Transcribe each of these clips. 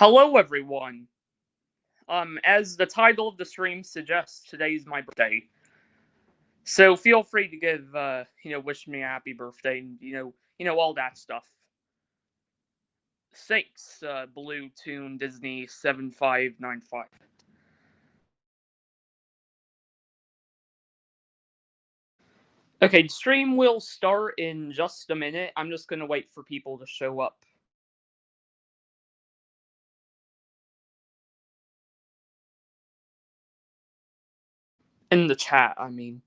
Hello, everyone. As the title of the stream suggests, today's my birthday. So feel free to give, wish me a happy birthday and, all that stuff. Thanks, Blue Tune Disney 7595. Okay, the stream will start in just a minute. I'm just gonna wait for people to show up. In the chat, I mean.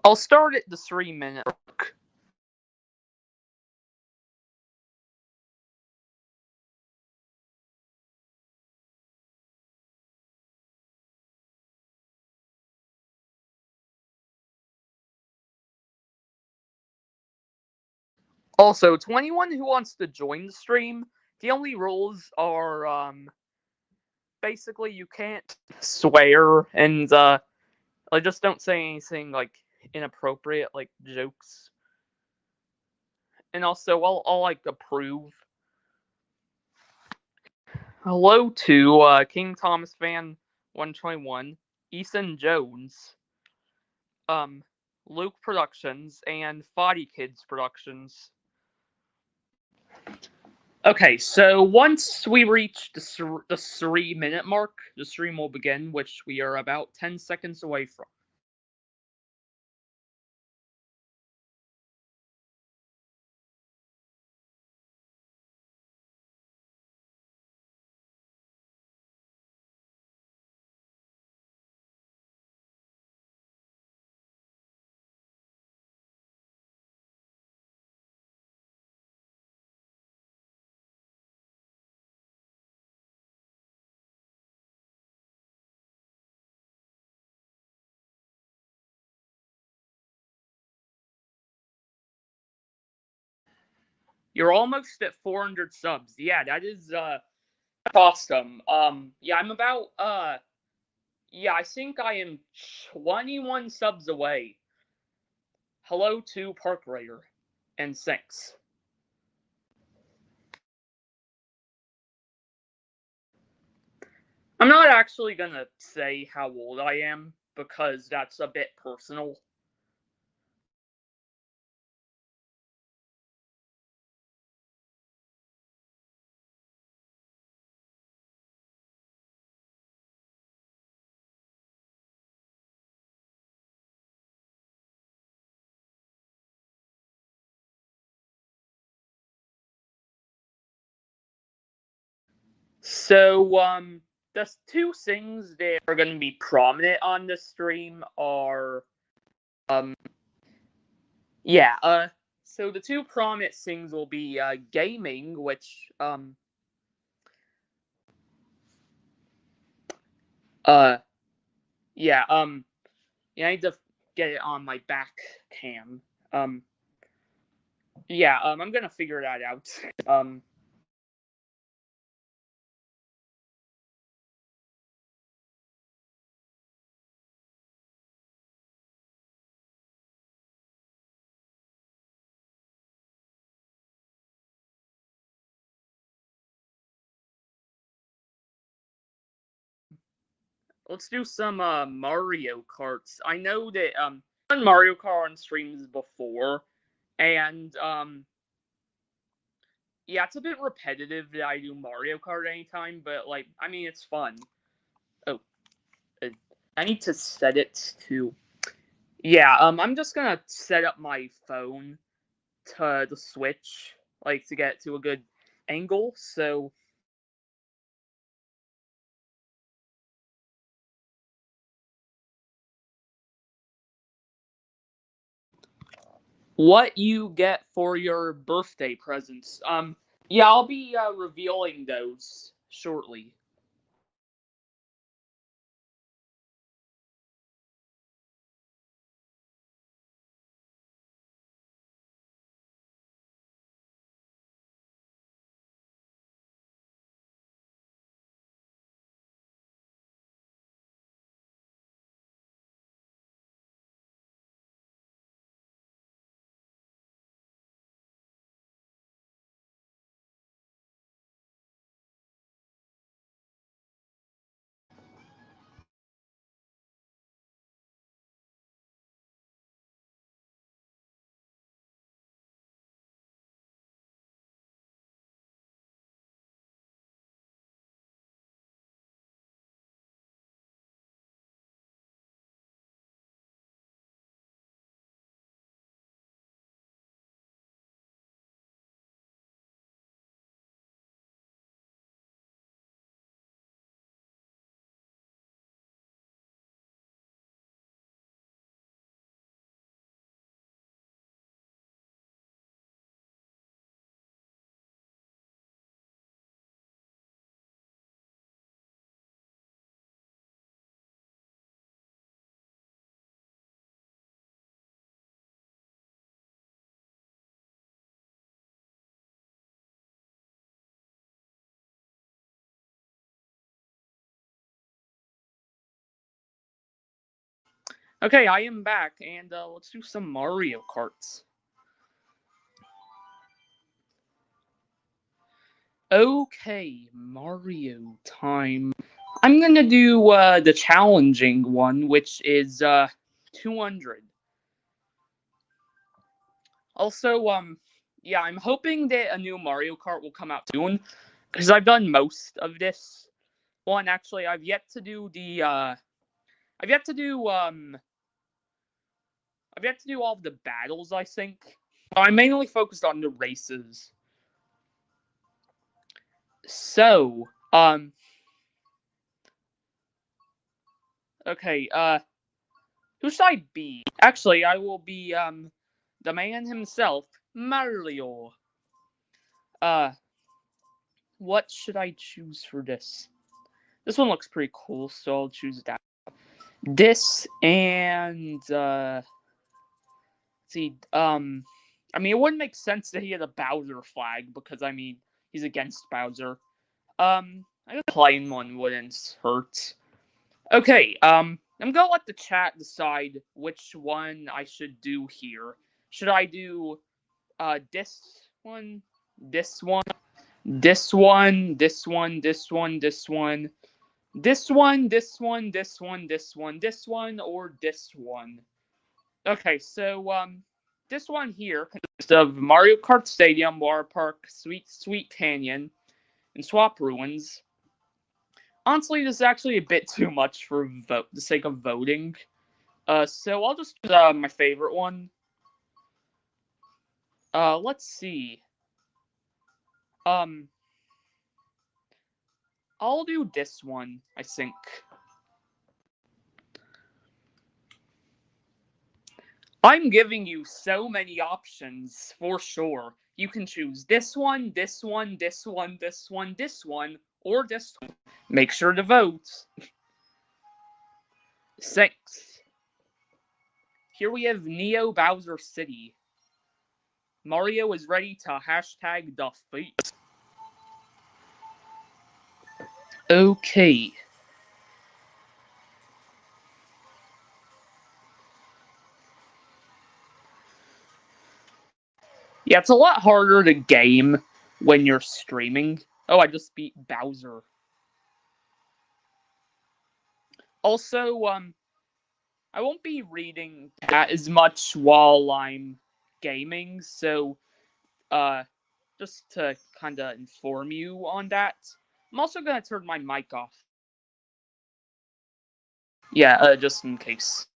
I'll start at the 3-minute mark. Also, to anyone who wants to join the stream, the only rules are, basically you can't swear and, just don't say anything, inappropriate, like jokes. And also, I'll approve. Hello to, King Thomas Fan 121, Ethan Jones, Luke Productions, and Foddy Kids Productions. Okay, so once we reach the 3-minute mark, the stream will begin, which we are about 10 seconds away from. You're almost at 400 subs. Yeah, that is awesome. Yeah, I'm about yeah, I think I am 21 subs away. Hello to Park Raider, and thanks. I'm not actually gonna say how old I am because that's a bit personal. So, the two things that are gonna be prominent on this stream are, yeah, so the two prominent things will be, gaming, which, uh, yeah, yeah, I need to get it on my back cam. Yeah, I'm gonna figure that out. Let's do some Mario Karts. I know that I've done Mario Kart on streams before, and yeah, it's a bit repetitive that I do Mario Kart anytime, but I mean, it's fun. Oh, uh, I need to set it to. Yeah, I'm just gonna set up my phone to the Switch, to get to a good angle. So what you get for your birthday presents? Yeah, I'll be revealing those shortly. Okay, I am back, and let's do some Mario Karts. Okay, Mario time. I'm gonna do the challenging one, which is 200. Also, yeah, I'm hoping that a new Mario Kart will come out soon, because I've done most of this one. Actually, I've yet to do the I've yet to do I've yet to do all of the battles, I think. I'm mainly focused on the races. So, okay, who should I be? Actually, I will be the man himself, Mario. Uh what should I choose for this? This one looks pretty cool, so I'll choose that. This and see, I mean, it wouldn't make sense that he had a Bowser flag because I mean he's against Bowser. I guess a plain one wouldn't hurt. Okay, I'm gonna let the chat decide which one I should do here. Should I do this one, this one, this one, this one, this one, this one, this one, this one, this one, this one, this one, or this one? Okay, so this one here consists of Mario Kart Stadium, Water Park, Sweet Canyon, and Swap Ruins. Honestly, this is actually a bit too much for the sake of voting. So I'll just choose my favorite one. Let's see. Um, I'll do this one, I think. I'm giving you so many options for sure. You can choose this one, this one, this one, this one, this one, or this one. Make sure to vote. 6. Here we have Neo Bowser City. Mario is ready to hashtag defeat. Okay. Yeah, it's a lot harder to game when you're streaming. Oh, I just beat Bowser. Also, I won't be reading that as much while I'm gaming, so just to kind of inform you on that. I'm also gonna turn my mic off. Yeah, just in case.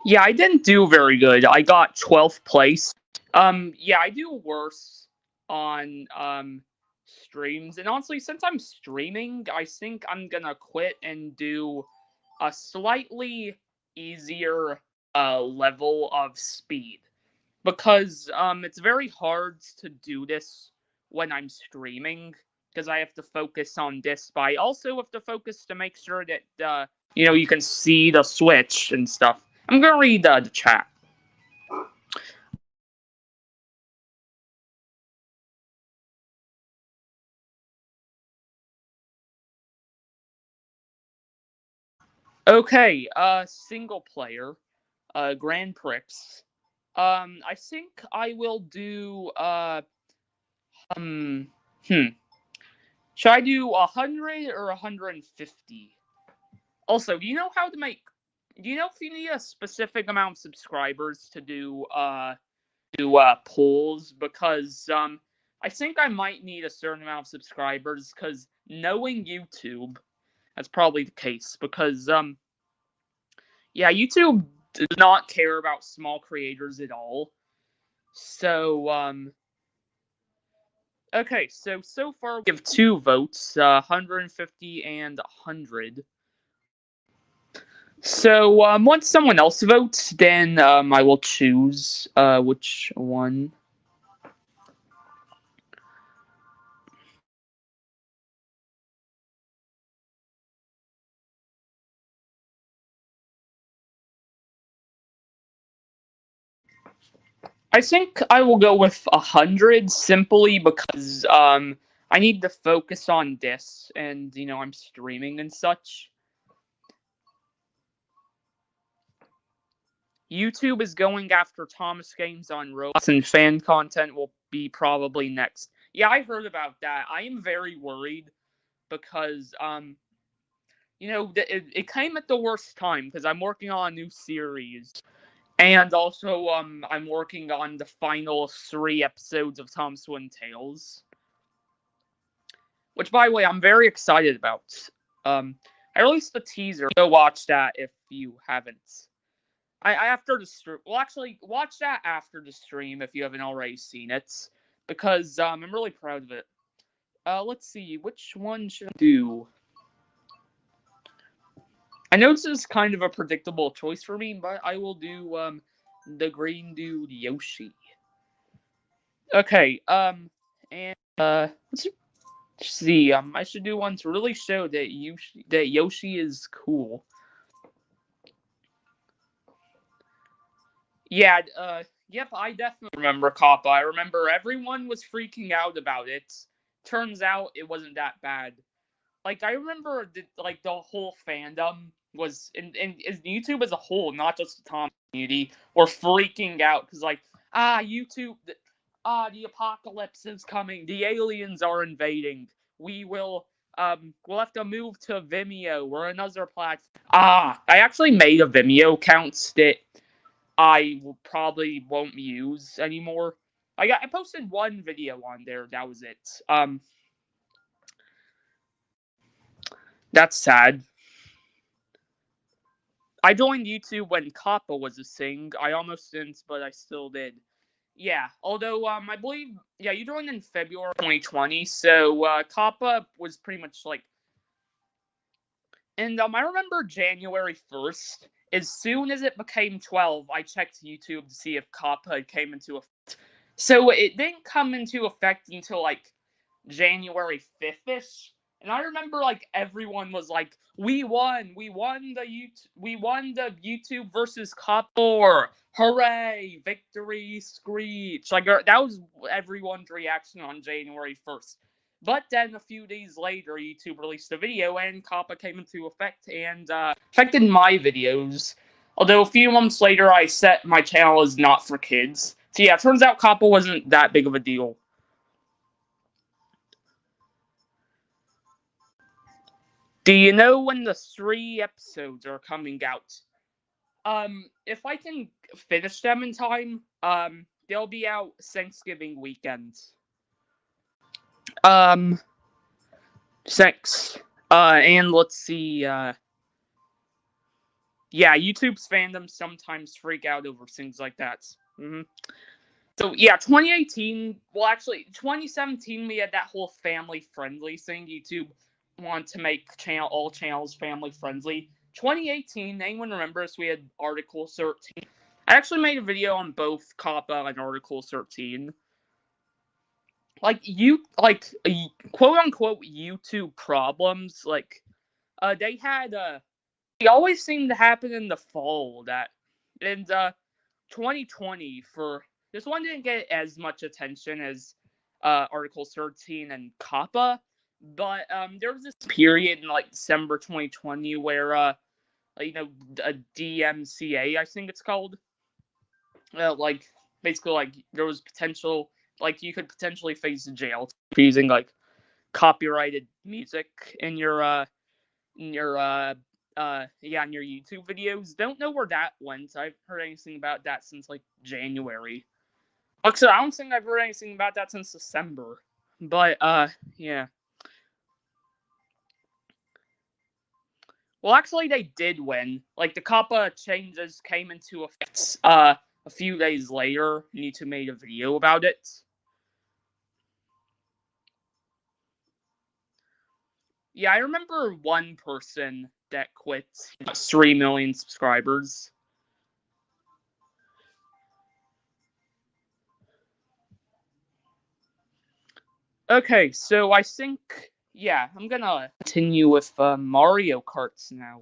Yeah, I didn't do very good. I got 12th place. Yeah, I do worse on streams. And honestly, since I'm streaming, I think I'm gonna quit and do a slightly easier level of speed. Because it's very hard to do this when I'm streaming because I have to focus on this, but I also have to focus to make sure that you can see the Switch and stuff. I'm gonna read the chat. Okay, single player, Grand Prix. I think I will do um hmm. Should I do 100 or 150? Also, do you know if you need a specific amount of subscribers to do polls? Because I think I might need a certain amount of subscribers because knowing YouTube, that's probably the case because yeah, YouTube does not care about small creators at all. So okay, so far we have two votes, 150 and 100. So once someone else votes, then I will choose which one. I think I will go with 100 simply because I need to focus on this, and I'm streaming and such. YouTube is going after Thomas Games on Roblox, and fan content will be probably next. Yeah, I heard about that. I am very worried because it came at the worst time because I'm working on a new series. And also, I'm working on the final 3 episodes of Tom Swin Tales, which, by the way, I'm very excited about. I released a teaser. Go watch that if you haven't. I after the stream. Well, actually, watch that after the stream if you haven't already seen it, because I'm really proud of it. Let's see, which one should I do? I know this is kind of a predictable choice for me, but I will do the green dude Yoshi. Okay, and let's see. I should do one to really show that Yoshi is cool. Yeah, yep, I definitely remember Kappa. I remember everyone was freaking out about it. Turns out it wasn't that bad. Like I remember the whole fandom was in YouTube as a whole, not just the Tom community, were freaking out because YouTube, the apocalypse is coming. The aliens are invading. We'll have to move to Vimeo or another platform. I actually made a Vimeo account that I probably won't use anymore. I posted one video on there. That was it. That's sad. I joined YouTube when Kappa was a thing. I almost didn't, but I still did. Yeah, although I believe you joined in February 2020, so Kappa was pretty much like, and I remember January 1st. As soon as it became 12, I checked YouTube to see if Kappa came into effect. So it didn't come into effect until like January 5th ish. And I remember like everyone was like, we won the YouTube versus Couple, hooray, victory, screech. Like that was everyone's reaction on January 1st. But then a few days later, YouTube released a video and COPPA came into effect and affected my videos. Although a few months later, I set my channel as not for kids. So yeah, it turns out COPPA wasn't that big of a deal. Do you know when the 3 episodes are coming out? If I can finish them in time, they'll be out Thanksgiving weekend. Um, thanks. And let's see, yeah, YouTube's fandom sometimes freak out over things like that. So yeah, 2018. Well, actually, 2017 we had that whole family-friendly thing. YouTube wanted to make all channels family-friendly. 2018. Anyone remembers we had Article 13? I actually made a video on both COPPA and Article 13. Quote unquote YouTube problems. They had they always seem to happen in the fall. That and 2020 for this one didn't get as much attention as Article 13 and COPPA, but there was this period in like December 2020 where a DMCA, I think it's called, like basically like there was potential, like you could potentially face jail for using like copyrighted music in your in your in your YouTube videos. Don't know where that went. I've heard anything about that since like January. Actually, I don't think I've heard anything about that since December. But yeah. Well, actually, they did win. Like the COPPA changes came into effect a few days later. YouTube made a video about it. Yeah, I remember one person that quit. 3 million subscribers. Okay, so I think, yeah, I'm gonna continue with Mario Karts now.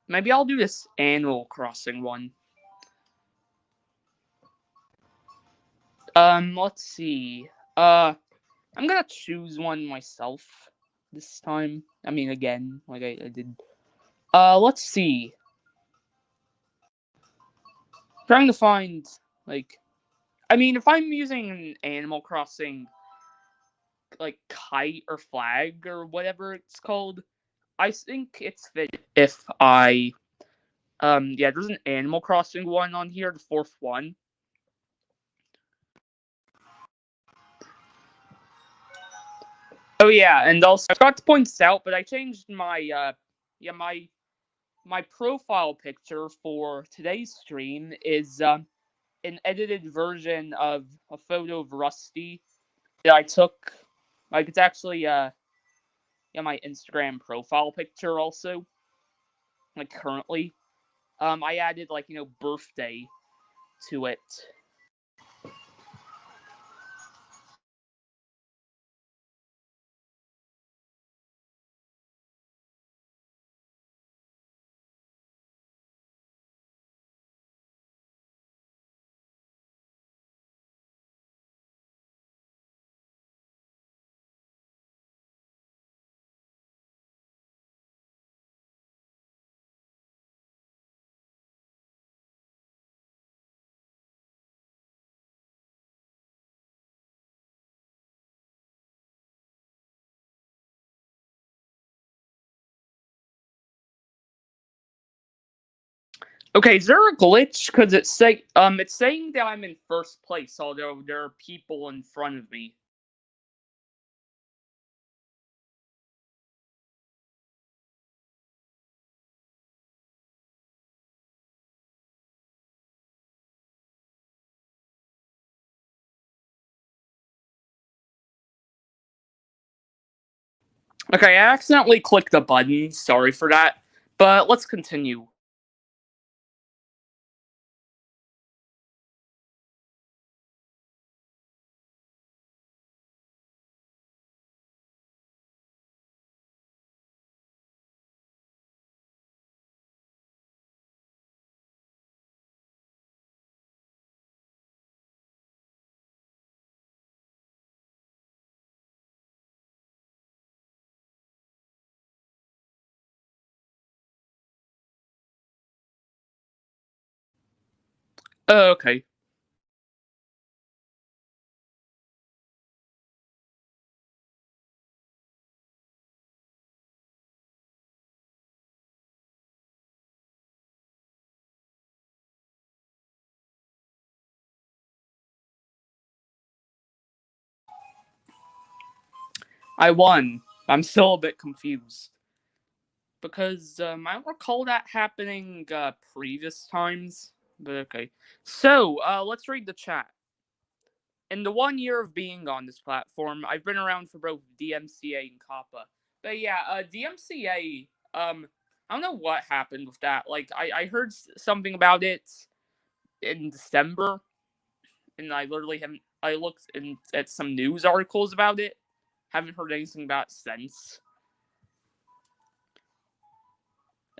Maybe I'll do this Animal Crossing one. Let's see. I'm gonna choose one myself this time. I mean, again, like I did. Let's see. Trying to find, like, I mean, if I'm using an Animal Crossing, like, kite or flag or whatever it's called, I think it's fit if yeah, there's an Animal Crossing one on here, the fourth one. Oh yeah, and also I forgot to point this out, but I changed my my profile picture for today's stream is an edited version of a photo of Rusty that I took. Like it's actually my Instagram profile picture also. Like currently, I added like birthday to it. Okay, is there a glitch? Because it's saying that I'm in first place, although there are people in front of me. Okay, I accidentally clicked the button. Sorry for that. But let's continue. Okay. I won. I'm still a bit confused. Because I don't recall that happening previous times. But okay. So, let's read the chat. In the 1 year of being on this platform, I've been around for both DMCA and Kappa. But yeah, DMCA, I don't know what happened with that. Like, I heard something about it in December, and I literally haven't. I looked at some news articles about it. Haven't heard anything about it since.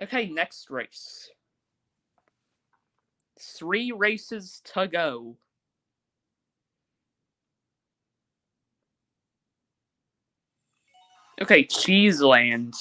Okay, next race. 3 races to go. Okay, Cheeseland.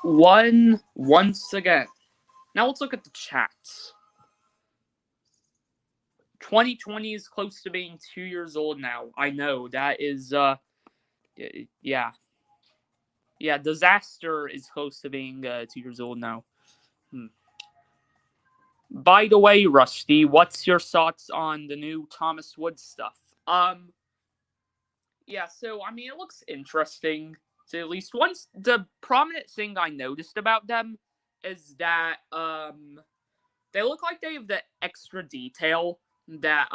One once again. Now let's look at the chats. 2020 is close to being 2 years old now. I know that is yeah. Yeah, Disaster is close to being 2 years old now. By the way, Rusty, what's your thoughts on the new Thomas Wood stuff? Yeah, so I mean it looks interesting. So at least once the prominent thing I noticed about them is that they look like they have the extra detail that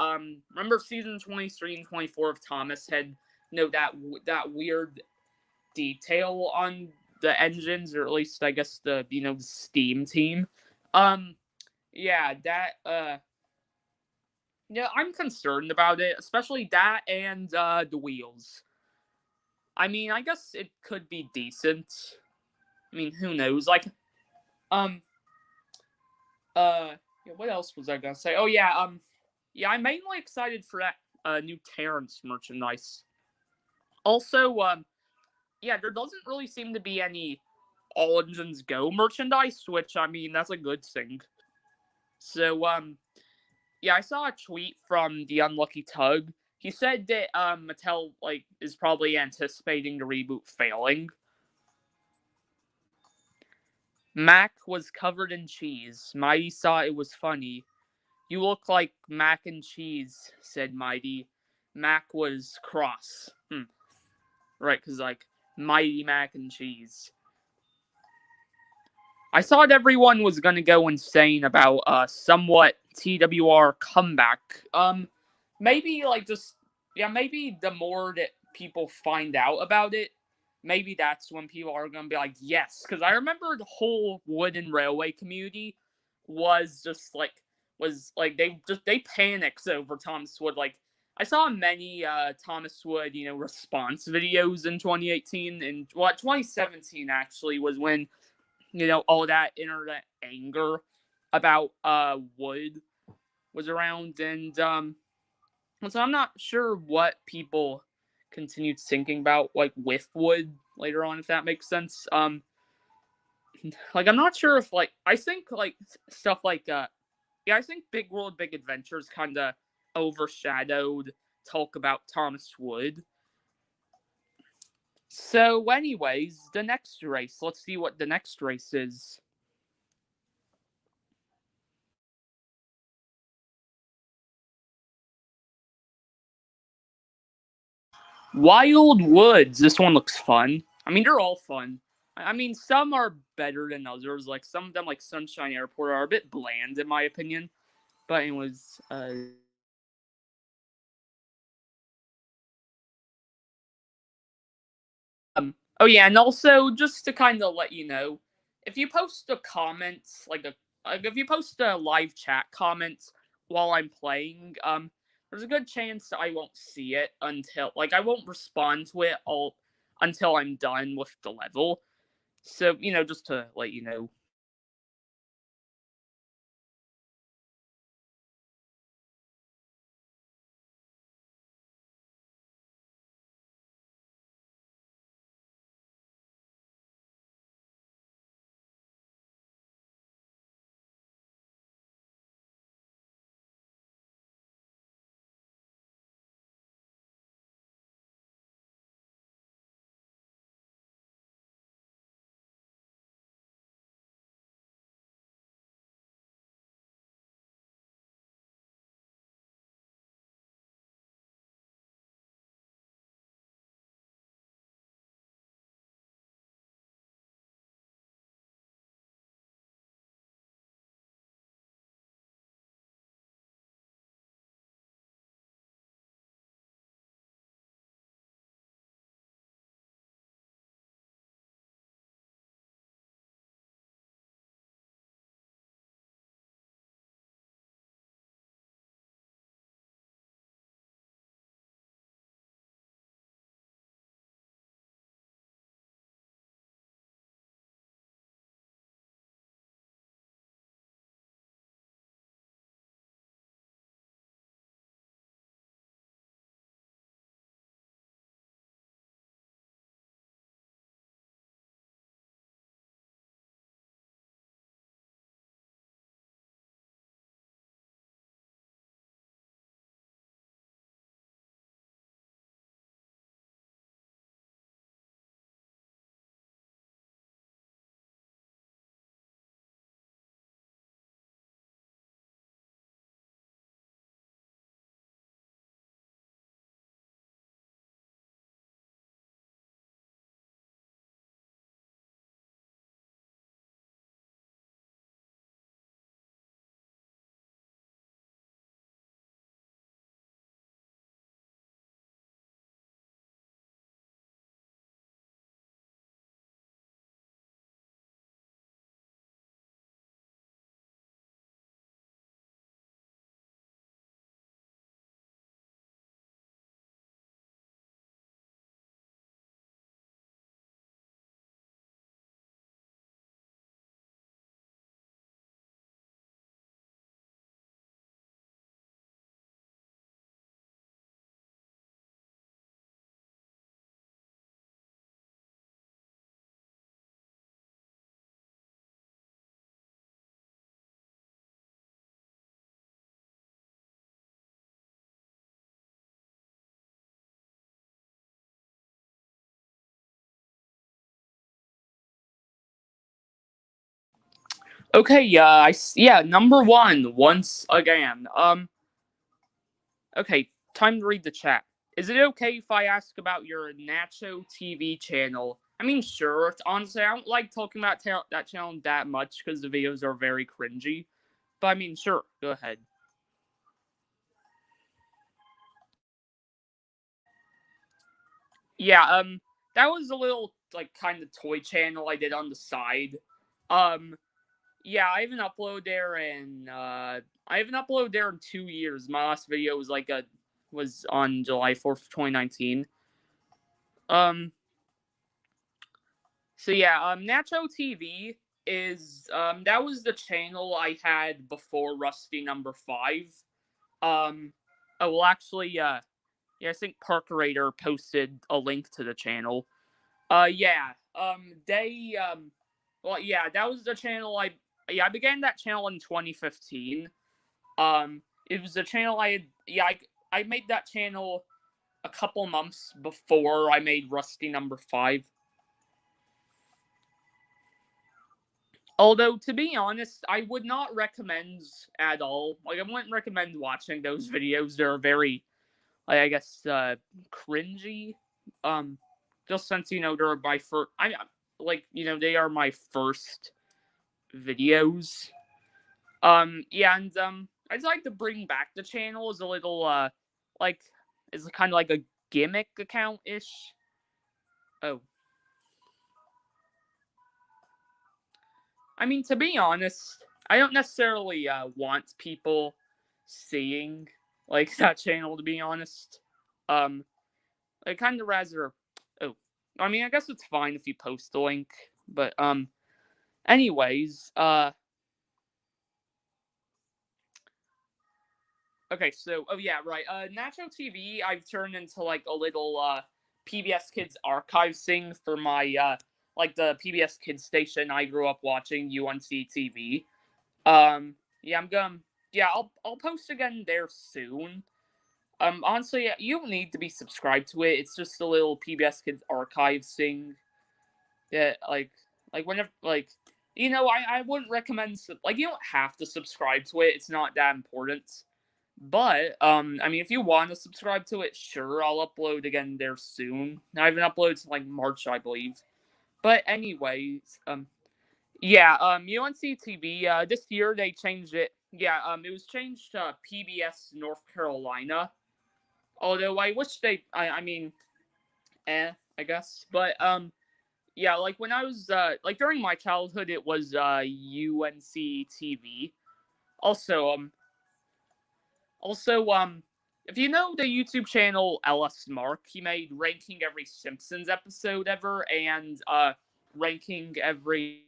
remember season 23 and 24 of Thomas had that weird detail on the engines, or at least I guess the the Steam team. Yeah, yeah, I'm concerned about it, especially that and the wheels. I mean, I guess it could be decent. I mean, who knows? Like, Um. Yeah, what else was I gonna say? Oh yeah. Yeah, I'm mainly excited for that new Terrence merchandise. Also, yeah, there doesn't really seem to be any All Engines Go merchandise, which I mean that's a good thing. So, yeah, I saw a tweet from the Unlucky Tug. He said that Mattel is probably anticipating the reboot failing. Mac was covered in cheese. Mighty saw it was funny. You look like mac and cheese, said Mighty. Mac was cross. Right, because, Mighty Mac and Cheese. I thought everyone was gonna go insane about a somewhat TWR comeback. Maybe, maybe the more that people find out about it, maybe that's when people are gonna be like, yes. Because I remember the whole Wooden Railway community they panicked over Thomas Wood. Like, I saw many Thomas Wood, response videos in 2018, and 2017 actually was when all that internet anger about Wood was around, and so I'm not sure what people continued thinking about with Wood later on, if that makes sense. I'm not sure if I think stuff yeah, I think Big World Big Adventures kind of overshadowed talk about Thomas Wood. So, anyways, the next race. Let's see what the next race is. Wild Woods. This one looks fun. I mean, they're all fun. I mean, some are better than others. Like, some of them, like Sunshine Airport, are a bit bland, in my opinion. But anyways, oh yeah, and also just to kind of let you know, if you post a comment, if you post a live chat comment while I'm playing, there's a good chance I won't see it until I won't respond to it all until I'm done with the level. So just to let you know. Okay, number one, once again. Okay, time to read the chat. Is it okay if I ask about your Nacho TV channel? I mean, sure. Honestly, I don't like talking about that channel that much because the videos are very cringy. But I mean, sure. Go ahead. Yeah, that was a little like kind of toy channel I did on the side. Um, yeah, I haven't uploaded there in 2 years. My last video was on July 4th, 2019. Um, so yeah, Nacho TV is that was the channel I had before Rusty number 5. Um, oh well, actually, yeah, I think Parkerator posted a link to the channel. Yeah. Well, yeah, that was the channel I began that channel in 2015. It was a channel I made that channel a couple months before I made Rusty number 5. Although, to be honest, I would not recommend at all. Like, I wouldn't recommend watching those videos. They're very, like, I guess, cringy. Um, just since, they're my first, they are my first videos. Yeah, and, I'd like to bring back the channel as a little, like, it's kind of like a gimmick account-ish. Oh. I mean, to be honest, I don't necessarily want people seeing like that channel. To be honest, um, I kind of rather. Oh, I mean, I guess it's fine if you post the link, but anyways, okay, so oh yeah, right. Nacho TV, I've turned into like a little PBS Kids archive thing for my like the PBS Kids station I grew up watching, UNC TV. Yeah, I'm gonna. Yeah, I'll post again there soon. Honestly, you don't need to be subscribed to it. It's just a little PBS Kids archives thing. Yeah, like whenever I wouldn't recommend like you don't have to subscribe to it. It's not that important. But I mean, if you want to subscribe to it, sure, I'll upload again there soon. I haven't uploaded since like March, I believe. But anyways, yeah, UNC TV. This year they changed it. Yeah, it was changed to PBS North Carolina. Although I wish I mean, I guess. But yeah, like when I was like during my childhood, it was UNC TV. Also, if you know the YouTube channel LS Mark, he made ranking every Simpsons episode ever and ranking every.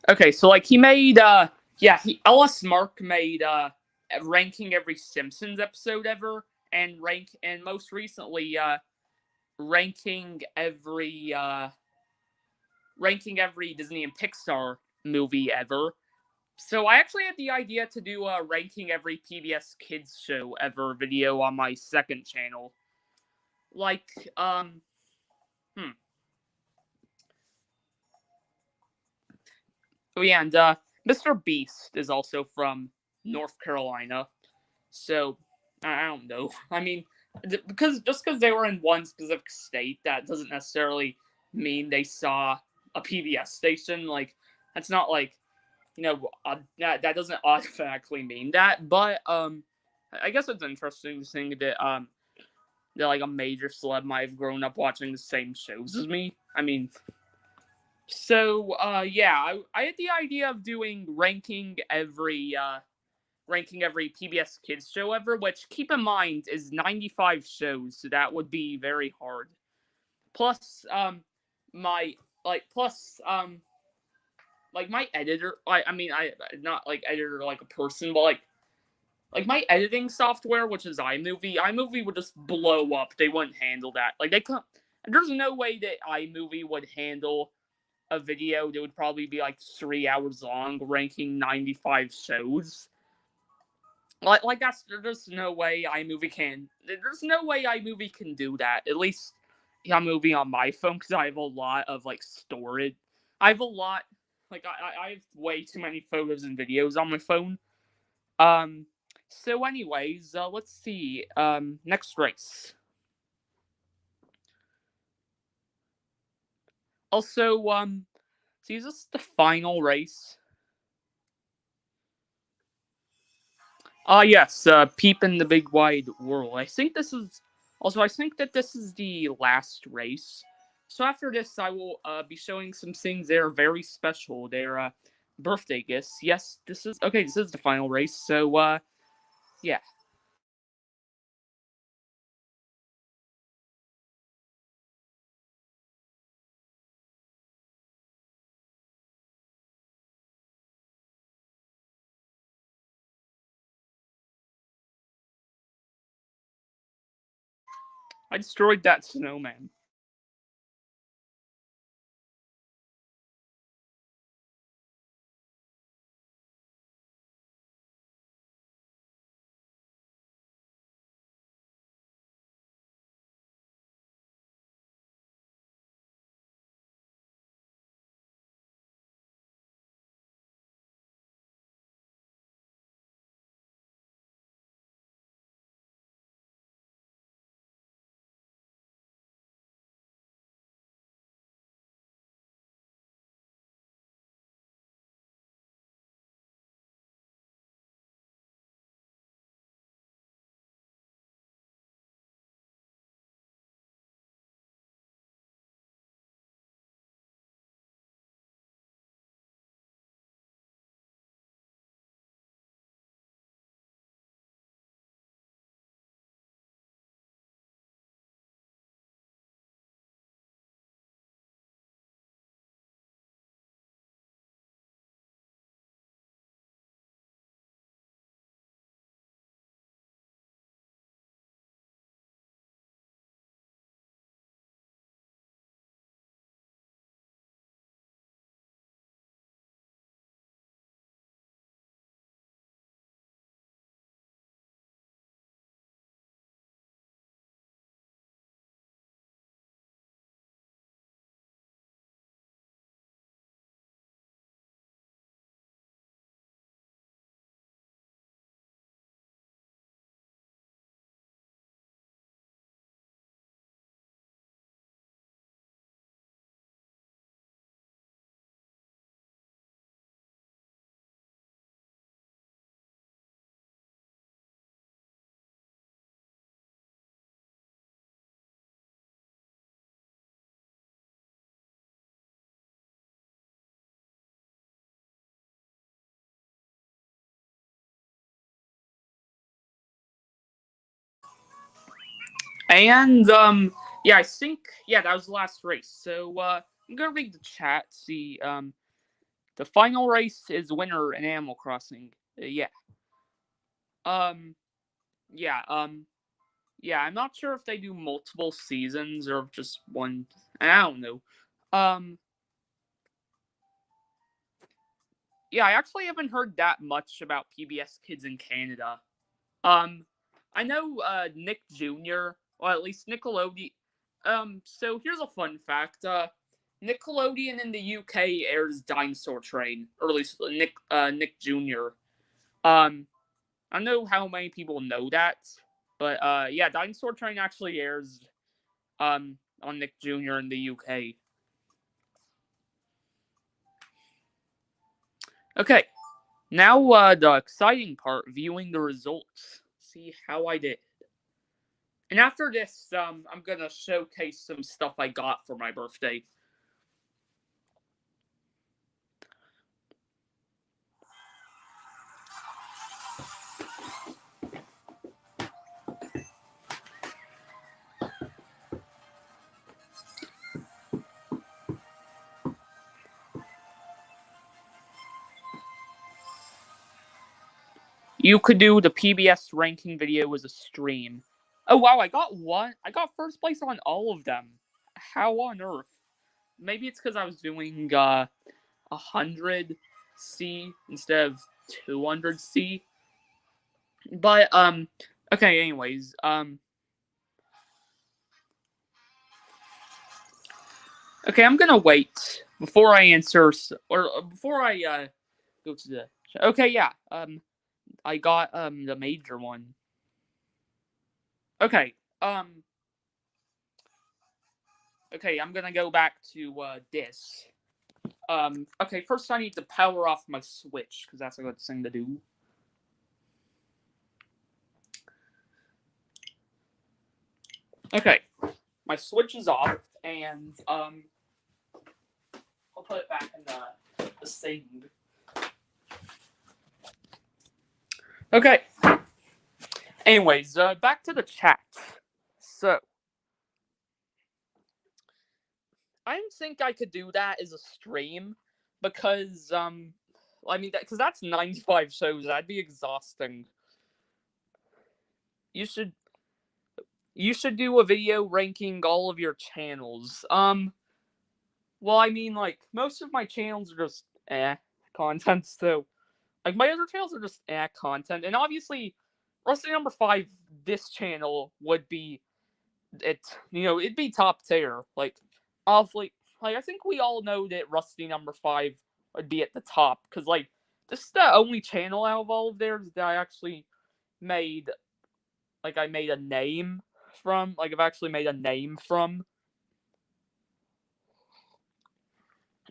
Okay, so like he made LS Mark made ranking every Simpsons episode ever and most recently ranking every ranking every Disney and Pixar movie ever. So I actually had the idea to do a ranking every PBS Kids show ever video on my second channel. Like hmm. Oh yeah, and Mr. Beast is also from North Carolina. So I don't know. I mean, because they were in one specific state, that doesn't necessarily mean they saw a PBS station. Like that's not like that doesn't automatically mean that. But I guess it's interesting to think that like a major celeb might have grown up watching the same shows as me. I mean, so yeah, I had the idea of doing ranking every PBS Kids show ever, which keep in mind is 95 shows, so that would be very hard. Plus, my plus like my editor, I mean I not like editor like a person, but like my editing software, which is iMovie would just blow up. They wouldn't handle that. Like they could. There's no way that iMovie would handle a video that would probably be like 3 hours long, ranking 95 shows. Like that's there's no way iMovie can. There's no way iMovie can do that. At least iMovie on my phone because I have a lot of like storage. I have a lot. Like I have way too many photos and videos on my phone. Um. So, anyways, let's see. Next race. Also, so is this the final race? Yes, Peep in the Big Wide World. I think this is also. I think that this is the last race. So after this, I will be showing some things that are very special. They're birthday gifts. Yes, this is okay. This is the final race. So yeah. I destroyed that snowman. And yeah, I think that was the last race. So I'm gonna read the chat. See the final race is winner in Animal Crossing. Yeah. Um. Yeah. Yeah, I'm not sure if they do multiple seasons or just one. I don't know. Um, yeah, I actually haven't heard that much about PBS Kids in Canada. Um, I know Nick Jr. or at least Nickelodeon. So here's a fun fact. Nickelodeon in the UK airs Dinosaur Train, or at least Nick Jr. Um, I don't know how many people know that, but yeah, Dinosaur Train actually airs on Nick Jr. in the UK. Okay, now the exciting part, viewing the results. See how I did. And after this, I'm gonna showcase some stuff I got for my birthday. You could do the PBS ranking video as a stream. Oh wow, I got one. I got first place on all of them. How on earth? Maybe it's because I was doing 100C instead of 200C. But okay. Anyways, okay. I'm gonna wait before I answer or before I go to the. Okay, yeah. I got the major one. Okay. Okay. I'm gonna go back to this. Okay. First, I need to power off my Switch because that's a good thing to do. Okay. My Switch is off, and I'll put it back in the thing. Okay. Anyways, back to the chat. So, I don't think I could do that as a stream because, I mean, because that's 95 shows. That'd be exhausting. You should, you should do a video ranking all of your channels. Well, I mean, like most of my channels are just content. So, like my other channels are just content, and obviously, Rusty number 5. This channel would be it. You know, it'd be top tier. Like, awfully. Like I think we all know that Rusty number 5 would be at the top because like this is the only channel out of all of theirs that I actually made. Like I made a name from. Like I've actually made a name from.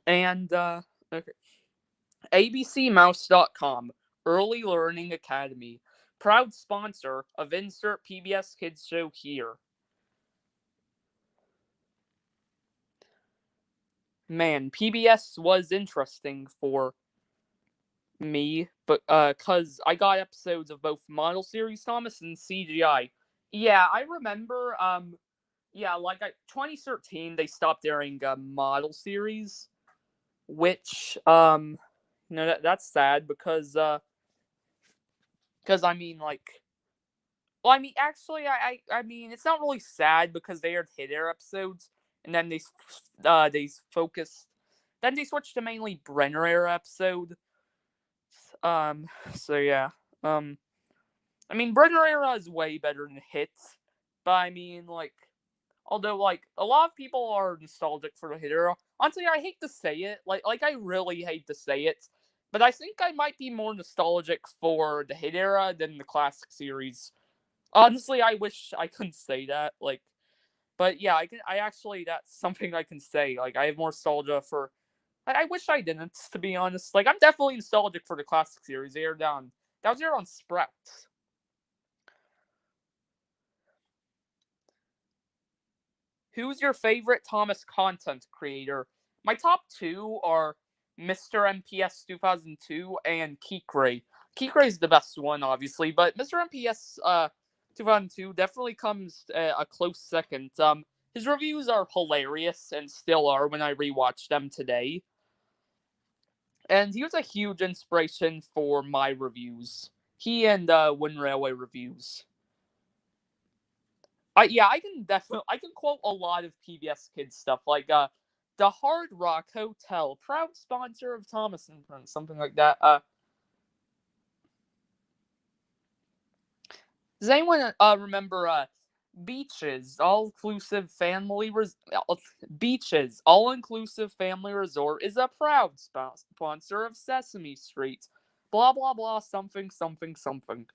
And okay. abcmouse.com, Early Learning Academy, proud sponsor of insert PBS Kids show here. Man, PBS was interesting for me, but cause I got episodes of both Model Series Thomas and CGI. Yeah, I remember. Yeah, like 2013 they stopped airing Model Series, which that's sad because I mean like. Well, I mean, actually, I mean, it's not really sad because they aired hit air episodes, and then they focused, then they switched to mainly Brenner era episode. So yeah, I mean, Brenner era is way better than hits, but I mean, like, although like a lot of people are nostalgic for the hit era. Honestly, I hate to say it, like I really hate to say it, but I think I might be more nostalgic for the hit era than the classic series. Honestly, I wish I couldn't say that. Like, but yeah, I can. I actually, that's something I can say. Like, I have more nostalgia for. I wish I didn't, to be honest. Like, I'm definitely nostalgic for the classic series. They aired on. That was aired on Sprouts. Who's your favorite Thomas content creator? My top two are Mr. MPS 2002 and Kikray. Kikray's the best one, obviously, but Mr. MPS 2002 definitely comes a close second. His reviews are hilarious and still are when I rewatch them today. And he was a huge inspiration for my reviews. He and Wind Railway reviews. I can definitely quote a lot of PBS Kids stuff like the Hard Rock Hotel, proud sponsor of Thomas and Friends, something like that. Does anyone remember Beaches All Inclusive Family Beaches All Inclusive Family Resort is a proud sponsor of Sesame Street. Blah blah blah something something something.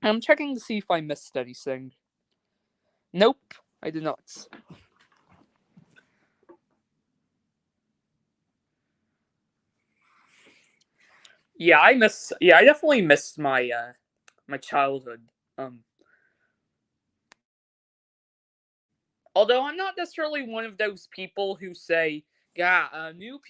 I'm checking to see if I missed anything. Nope, I did not. Yeah, I definitely missed my my childhood. Although I'm not necessarily one of those people who say, "Yeah, new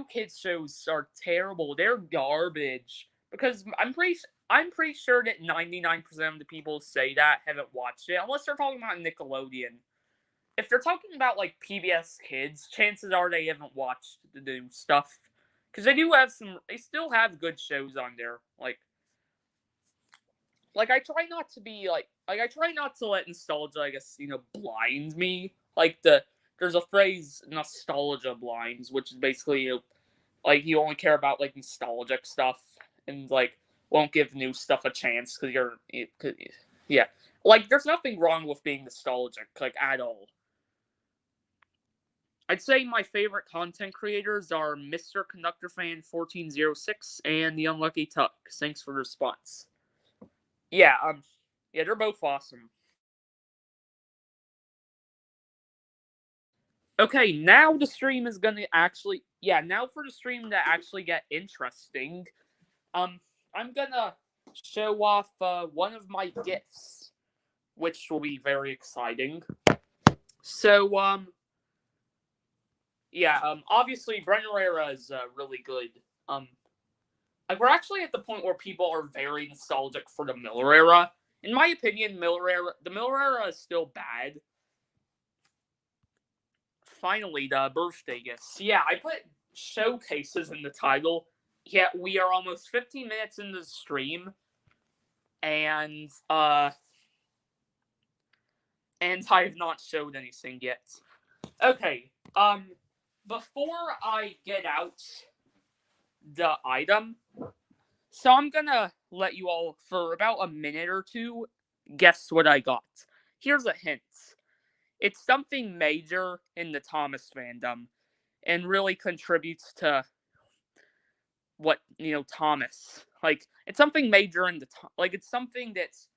kids shows are terrible. They're garbage." Because I'm pretty sure that 99% of the people who say that haven't watched it, unless they're talking about Nickelodeon. If they're talking about like PBS Kids, chances are they haven't watched the new stuff. Because they do have some, they still have good shows on there. Like I try not to be like I try not to let nostalgia, I guess, blind me. Like there's a phrase nostalgia blinds, which is basically like you only care about like nostalgic stuff and like won't give new stuff a chance because yeah, like there's nothing wrong with being nostalgic like at all. I'd say my favorite content creators are Mr. Conductor Fan 1406 and The Unlucky Tuck. Thanks for the response. Yeah, yeah, they're both awesome. Okay, now the stream is gonna actually, yeah, now for the stream to actually get interesting, I'm gonna show off one of my gifts, which will be very exciting. So, yeah, obviously Brenner era is really good. Like we're actually at the point where people are very nostalgic for the Miller era. In my opinion, the Miller era is still bad. Finally, the birthday gifts. Yeah, I put showcases in the title. Yeah, we are almost 15 minutes into the stream, and I have not showed anything yet. Okay, before I get out the item, so I'm gonna let you all for about a minute or two guess what I got. Here's a hint. It's something major in the Thomas fandom and really contributes to what, Thomas. Like it's something major in the like it's something that's,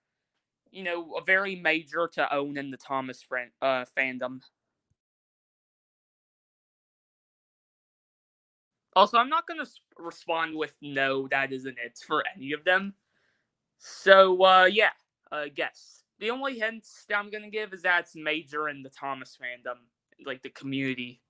a very major to own in the Thomas fandom. Also, I'm not going to respond with no, that isn't it for any of them. So, yeah, guess. The only hints that I'm going to give is that it's major in the Thomas fandom, like the community.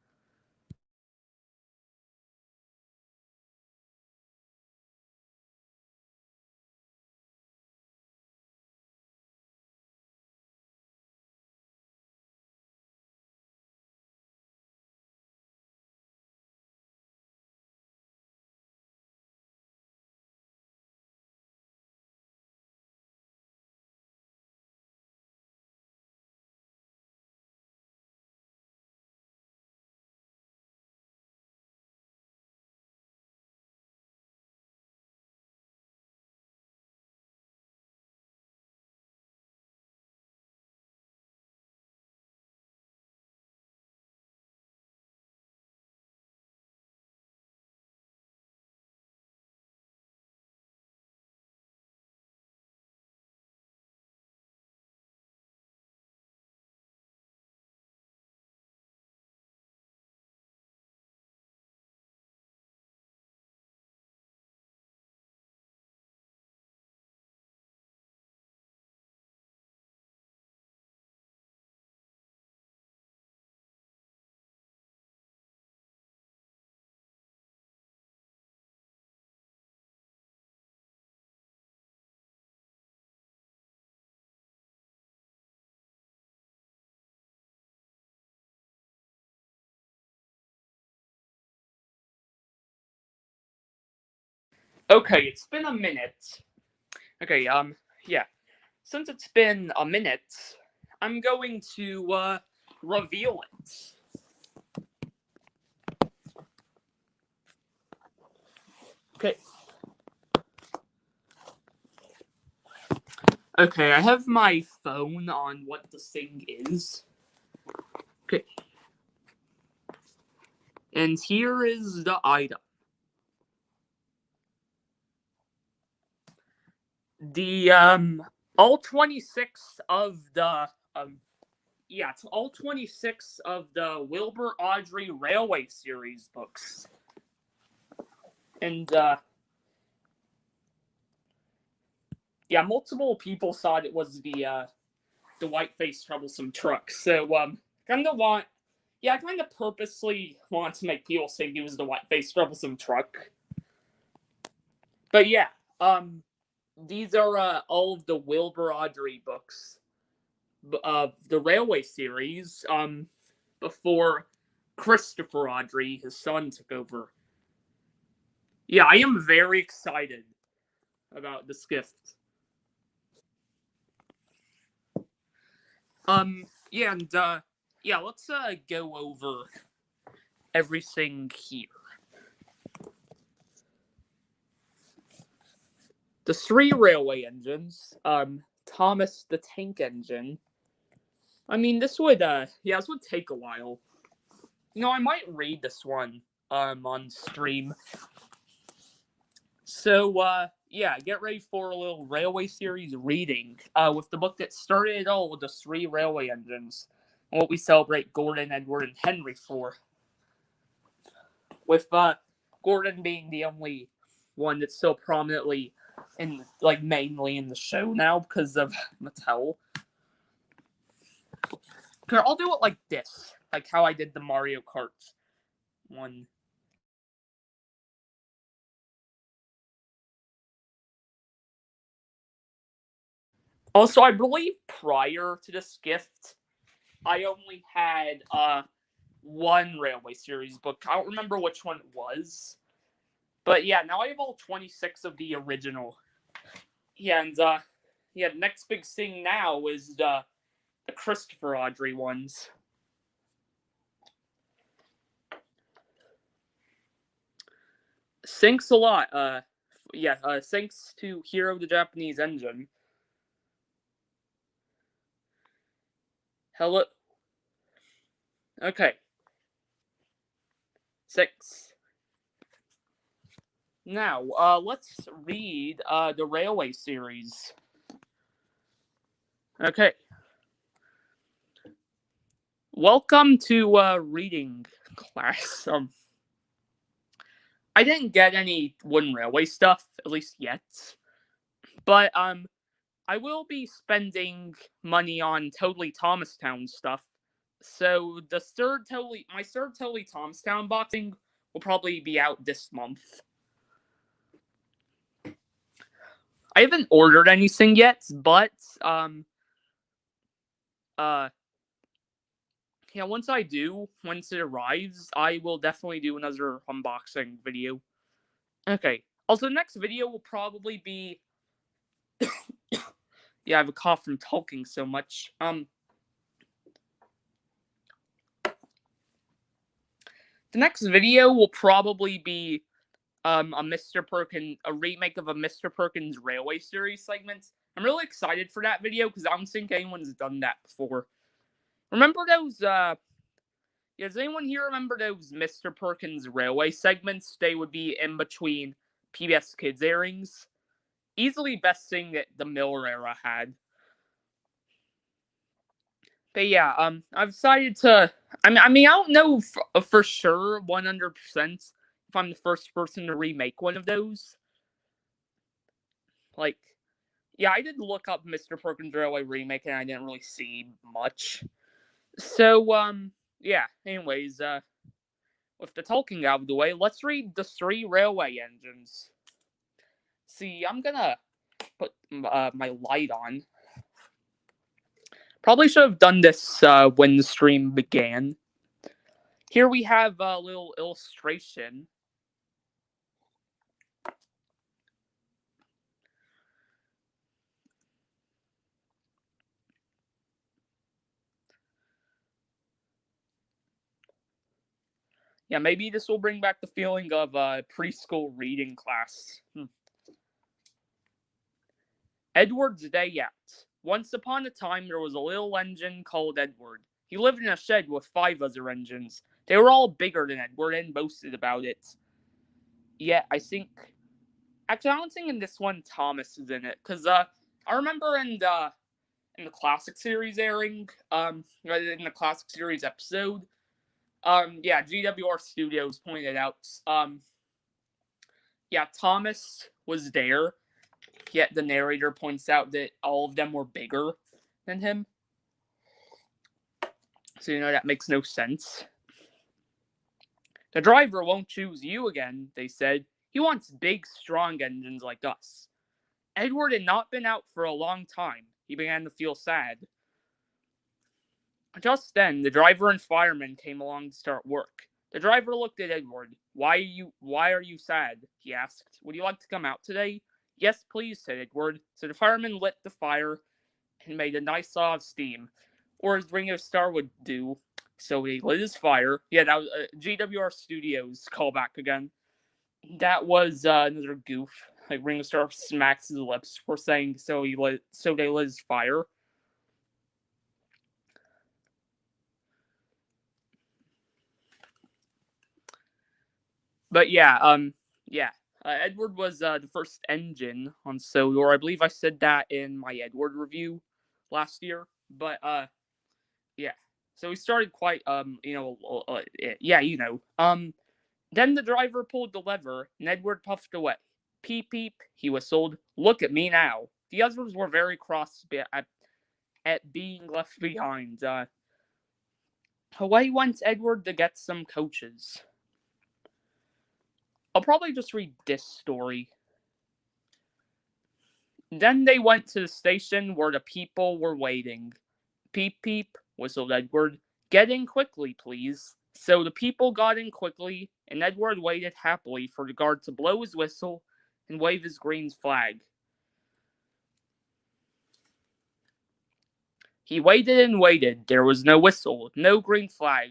Okay, it's been a minute. Okay, yeah. Since it's been a minute, I'm going to reveal it. Okay. Okay, I have my phone on what the thing is. Okay. And here is the item. The all 26 of the all 26 of the Wilbur Audrey Railway series books. And yeah, multiple people thought it was the white-faced troublesome truck. So I kind of purposely want to make people think it was the white-faced troublesome truck. But yeah, these are all of the Wilbur Audrey books of the Railway series. Before Christopher Audrey, his son, took over. Yeah, I am very excited about this gift. Yeah, and yeah, let's go over everything here. The 3 railway engines. Thomas the Tank Engine. I mean, this would take a while. I might read this one on stream. So get ready for a little railway series reading with the book that started it all, with the 3 railway engines, and what we celebrate Gordon, Edward, and Henry for. With Gordon being the only one that's still prominently mainly in the show now because of Mattel. Here, I'll do it like this, like how I did the Mario Kart one. Also, I believe prior to this gift, I only had 1 Railway Series book. I don't remember which one it was. But yeah, now I have all 26 of the original. Yeah, and the next big thing now is the Christopher Audrey ones. Thanks a lot. Thanks to Hero the Japanese Engine. Hello. Okay. 6. Now, let's read the Railway series. Okay. Welcome to reading class. I didn't get any Wooden Railway stuff, at least yet. But I will be spending money on Totally Thomastown stuff. So my third Totally Thomastown boxing will probably be out this month. I haven't ordered anything yet, but once it arrives, I will definitely do another unboxing video. Okay. Also, next video will probably be I have a cough from talking so much. The next video will probably be a remake of a Mr. Perkins Railway series segment. I'm really excited for that video because I don't think anyone's done that before. Remember those does anyone here remember those Mr. Perkins Railway segments? They would be in between PBS Kids airings. Easily best thing that the Miller era had. But yeah, I've decided to. I mean, I don't know for sure 100% if I'm the first person to remake one of those. I did look up Mr. Perkins Railway remake, and I didn't really see much. So, anyways, with the talking out of the way, let's read the 3 railway engines. See, I'm gonna put my light on. Probably should have done this when the stream began. Here we have a little illustration. Yeah, maybe this will bring back the feeling of preschool reading class. Edward's Day Out. Once upon a time, there was a little engine called Edward. He lived in a shed with 5 other engines. They were all bigger than Edward and boasted about it. Yeah, I don't think in this one Thomas is in it, because I remember in the Classic Series airing, in the Classic Series episode, GWR Studios pointed out, Thomas was there, yet the narrator points out that all of them were bigger than him. So, that makes no sense. The driver won't choose you again, they said. He wants big, strong engines like us. Edward had not been out for a long time. He began to feel sad. Just then, the driver and fireman came along to start work. The driver looked at Edward. Why are you sad? He asked. Would you like to come out today? Yes, please, said Edward. So the fireman lit the fire and made a nice saw of steam, or as Ringo Starr would do. So he lit his fire. Yeah, that was GWR Studios callback again. That was another goof. like Ringo Starr smacks his lips for saying so they lit his fire. But yeah, Edward was the first engine on Solar. I believe I said that in my Edward review last year. But yeah. So he started quite yeah, Then the driver pulled the lever, and Edward puffed away. Peep peep, he whistled. Look at me now. The others were very cross at being left behind. Away went Edward to get some coaches. I'll probably just read this story. Then they went to the station where the people were waiting. Peep peep, whistled Edward. Get in quickly, please. So the people got in quickly, and Edward waited happily for the guard to blow his whistle and wave his green flag. He waited and waited. There was no whistle, no green flag.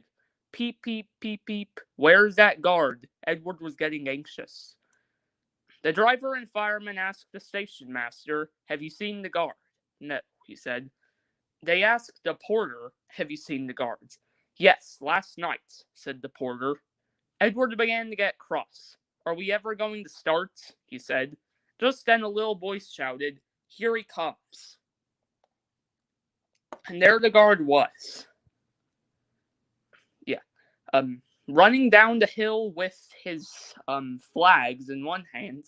Peep, peep, peep, peep. Where's that guard? Edward was getting anxious. The driver and fireman asked the station master, Have you seen the guard? No, he said. They asked the porter, Have you seen the guards? Yes, last night, said the porter. Edward began to get cross. Are we ever going to start? He said. Just then a little voice shouted, Here he comes. And there the guard was. Yeah. Running down the hill with his flags in one hand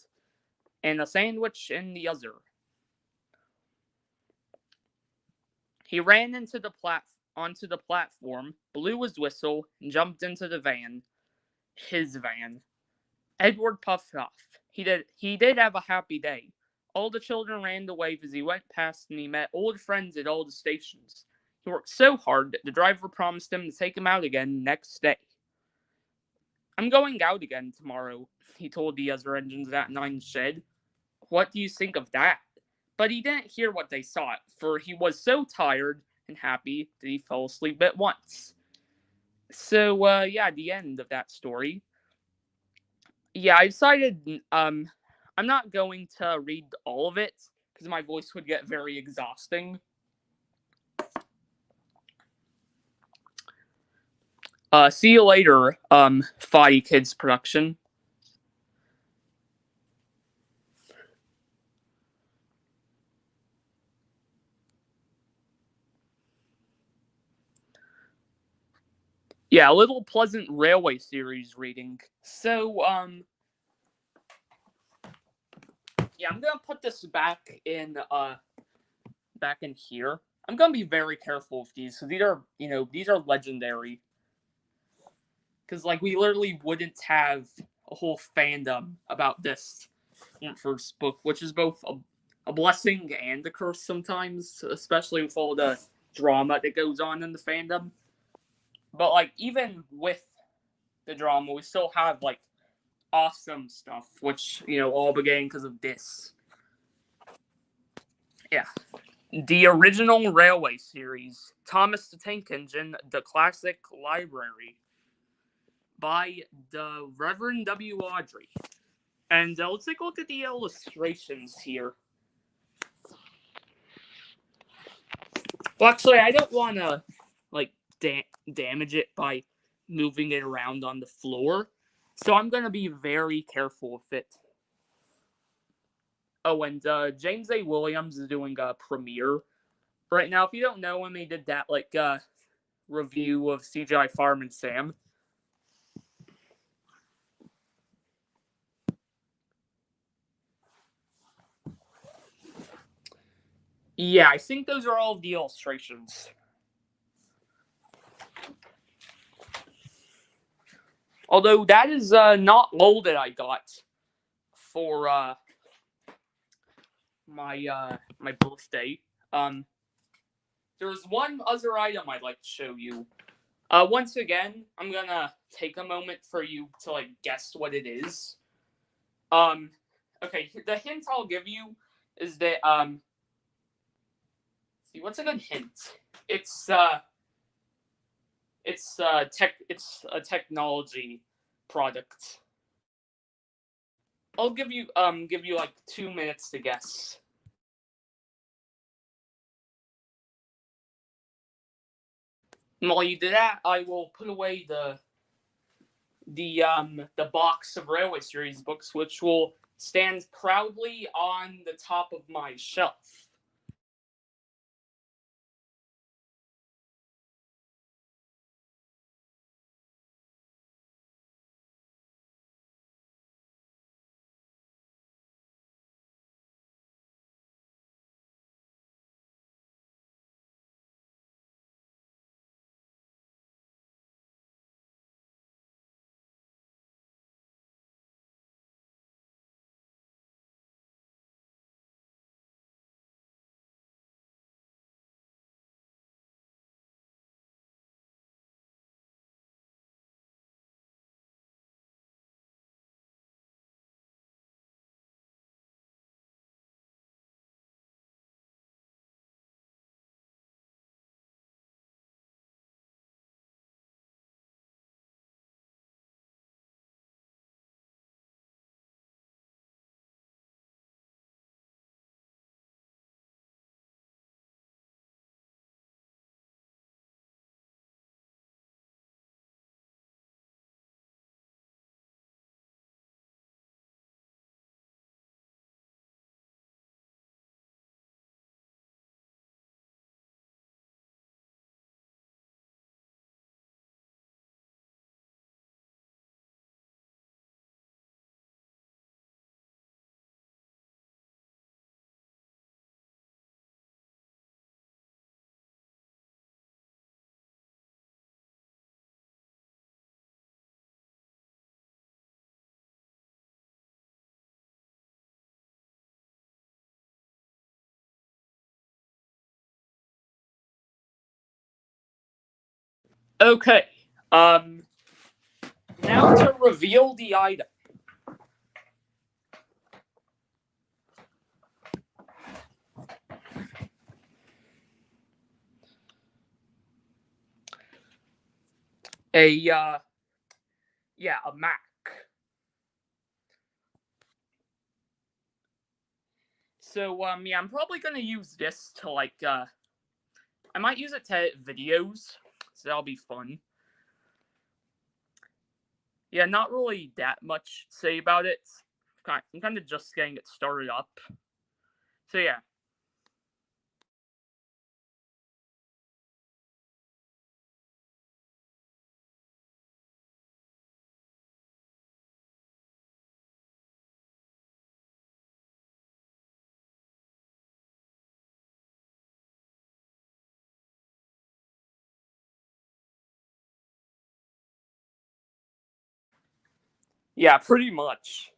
and a sandwich in the other. He ran onto the platform, blew his whistle, and jumped into the van. His van. Edward puffed off. He did have a happy day. All the children ran to wave as he went past, and he met old friends at all the stations. He worked so hard that the driver promised him to take him out again next day. I'm going out again tomorrow, he told the other engines at Nine Shed. What do you think of that? But he didn't hear what they thought, for he was so tired and happy that he fell asleep at once. So, the end of that story. Yeah, I decided, I'm not going to read all of it, because my voice would get very exhausting. See you later, Foddy Kids production. Yeah, a little Pleasant Railway series reading. So, yeah, I'm gonna put this back in here. I'm gonna be very careful with these, because these are legendary. Because, we literally wouldn't have a whole fandom about this first book, which is both a blessing and a curse sometimes, especially with all the drama that goes on in the fandom. But, even with the drama, we still have, awesome stuff, which, all began because of this. Yeah. The original Railway series, Thomas the Tank Engine, The Classic Library, by the Reverend W. Audrey. And let's take a look at the illustrations here. Well, actually, I don't want to, damage it by moving it around on the floor. So I'm going to be very careful with it. Oh, and James A. Williams is doing a premiere right now. If you don't know him, he did that, review of CGI Fireman Sam. Yeah, I think those are all of the illustrations. Although that is not all that I got for my birthday. There's one other item I'd like to show you. Once again, I'm gonna take a moment for you to guess what it is. Okay, the hint I'll give you is that see, what's a good hint? It's a technology product. I'll give you like 2 minutes to guess. And while you do that, I will put away the box of Railway Series books, which will stand proudly on the top of my shelf. Okay. Now to reveal the item. A Mac. So I'm probably gonna use this to I might use it to edit videos, so that'll be fun. Yeah, not really that much to say about it. I'm kind of just getting it started up. So yeah. Yeah, pretty much.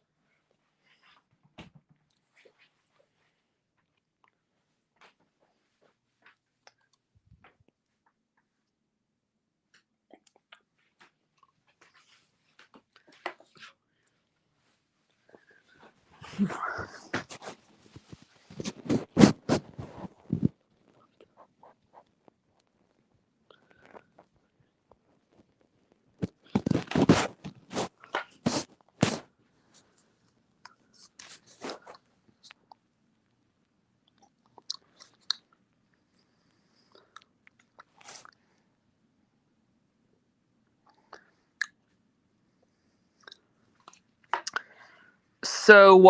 So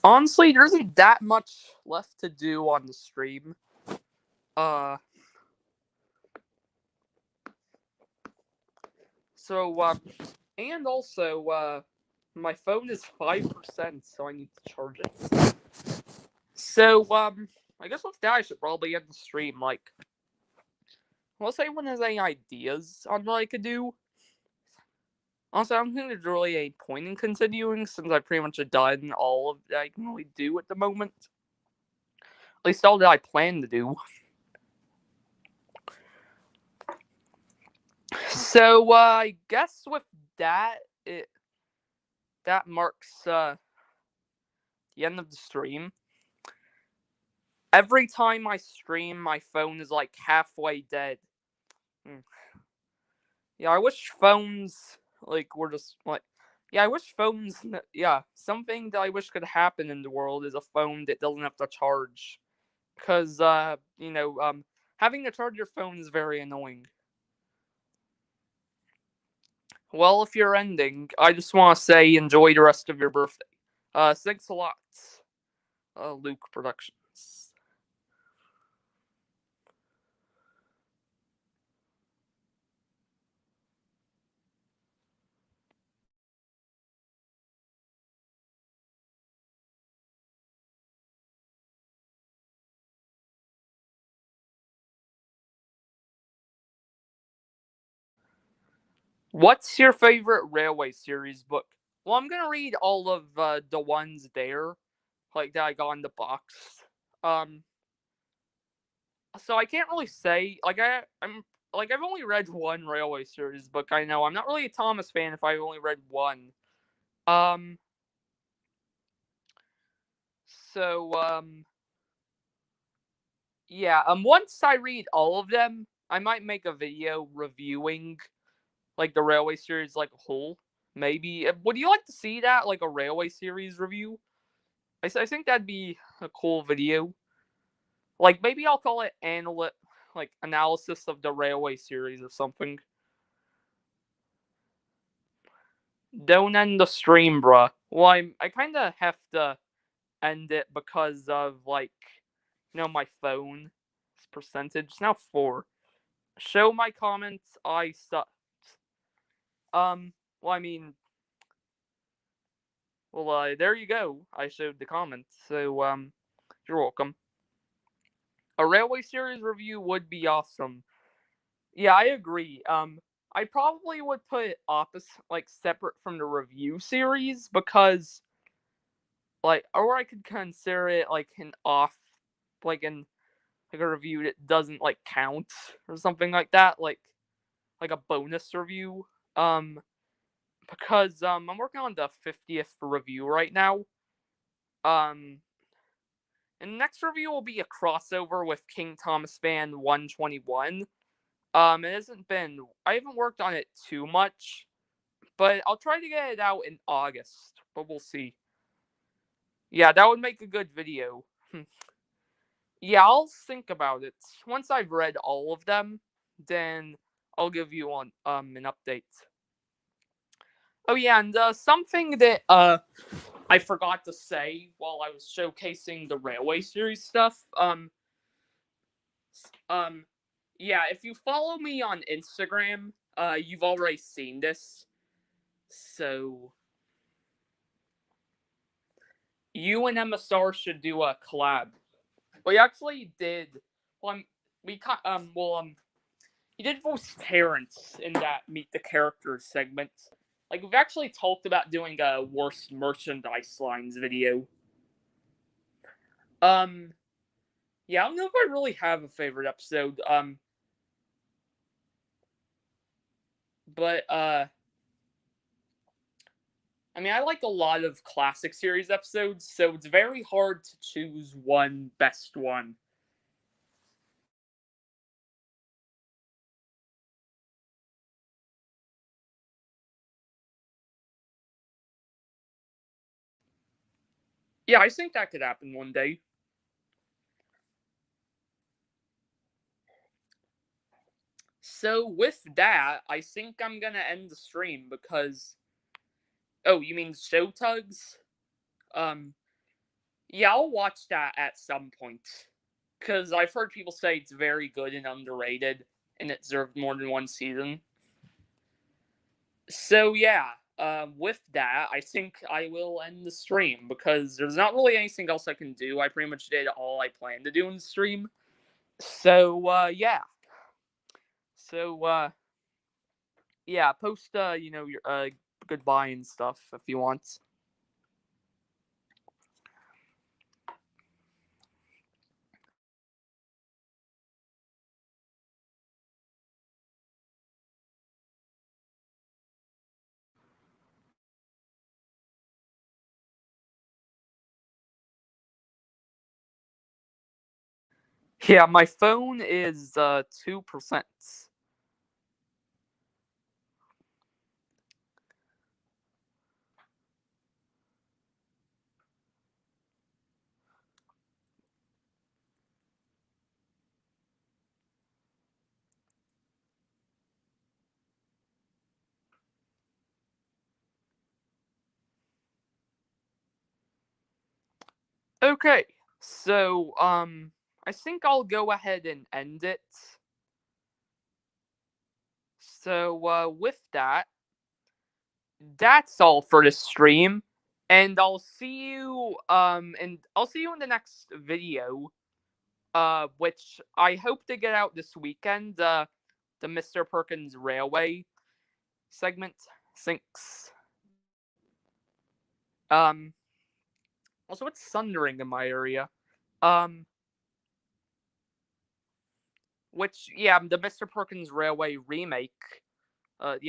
honestly, there isn't that much left to do on the stream. Uh so and also my phone is 5%, so I need to charge it. So I guess with that I should probably end the stream. Like, unless anyone has any ideas on what I could do. Also, I don't think there's really a point in continuing since I've pretty much done all of that I can really do at the moment. At least all that I plan to do. So I guess with that, that marks the end of the stream. Every time I stream, my phone is like halfway dead. Yeah, I wish phones like were just like Yeah, I wish phones. Yeah, something that I wish could happen in the world is a phone that doesn't have to charge. Because, having to charge your phone is very annoying. Well, if you're ending, I just want to say enjoy the rest of your birthday. Thanks a lot, Luke Productions. What's your favorite Railway series book? Well, I'm gonna read all of the ones there, like that I got in the box. Um, so I can't really say I'm like I've only read one Railway series book. I know I'm not really a Thomas fan if I've only read one. Um, so yeah. Once I read all of them, I might make a video reviewing like the Railway series like a whole. Maybe would you like to see that like a Railway series review? I think that'd be a cool video. Like maybe I'll call it analysis of the Railway series or something. Don't end the stream, bruh. Well, I kind of have to end it because of my phone percentage. It's now 4. Show my comments. I sucked. Well, I mean, there you go. I showed the comments. So, you're welcome. A Railway series review would be awesome. Yeah, I agree. I probably would put it separate from the review series because or I could consider it like an off, like a review that doesn't count or something like that, like a bonus review. Um, because I'm working on the 50th review right now. Um, and the next review will be a crossover with King Thomas Fan 121. I haven't worked on it too much, but I'll try to get it out in August, but we'll see. Yeah, that would make a good video. Yeah, I'll think about it. Once I've read all of them, then I'll give you an update. Oh yeah, and something that I forgot to say while I was showcasing the Railway series stuff. Um yeah, if you follow me on Instagram, you've already seen this. So you and MSR should do a collab. We actually did. Well, we he did voice Terrence in that Meet the Characters segment. Like we've actually talked about doing a worst merchandise lines video. Um, yeah, I don't know if I really have a favorite episode. But I mean, I like a lot of classic series episodes, so it's very hard to choose one best one. Yeah, I think that could happen one day. So with that, I think I'm gonna end the stream because oh, you mean Show Tugs? Um, yeah, I'll watch that at some point because I've heard people say it's very good and underrated, and it deserved more than one season. So yeah, with that, I think I will end the stream because there's not really anything else I can do. I pretty much did all I planned to do in the stream. So yeah. So yeah, post your goodbye and stuff if you want. Yeah, my phone is 2%. Okay, so I think I'll go ahead and end it. So with that, that's all for this stream, and I'll see you in the next video, which I hope to get out this weekend. The Mr. Perkins Railway segment. Thanks. Also, it's thundering in my area. Which, yeah, the Mr. Perkins Railway remake. The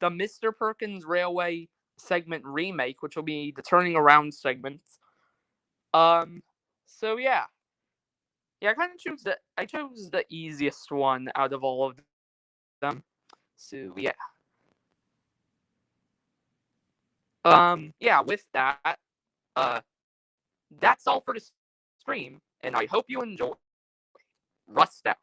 Mr. Perkins Railway segment remake, which will be the turning around segment. So yeah, I chose the easiest one out of all of them. So yeah. Yeah, with that, that's all for the stream, and I hope you enjoy. Rust out.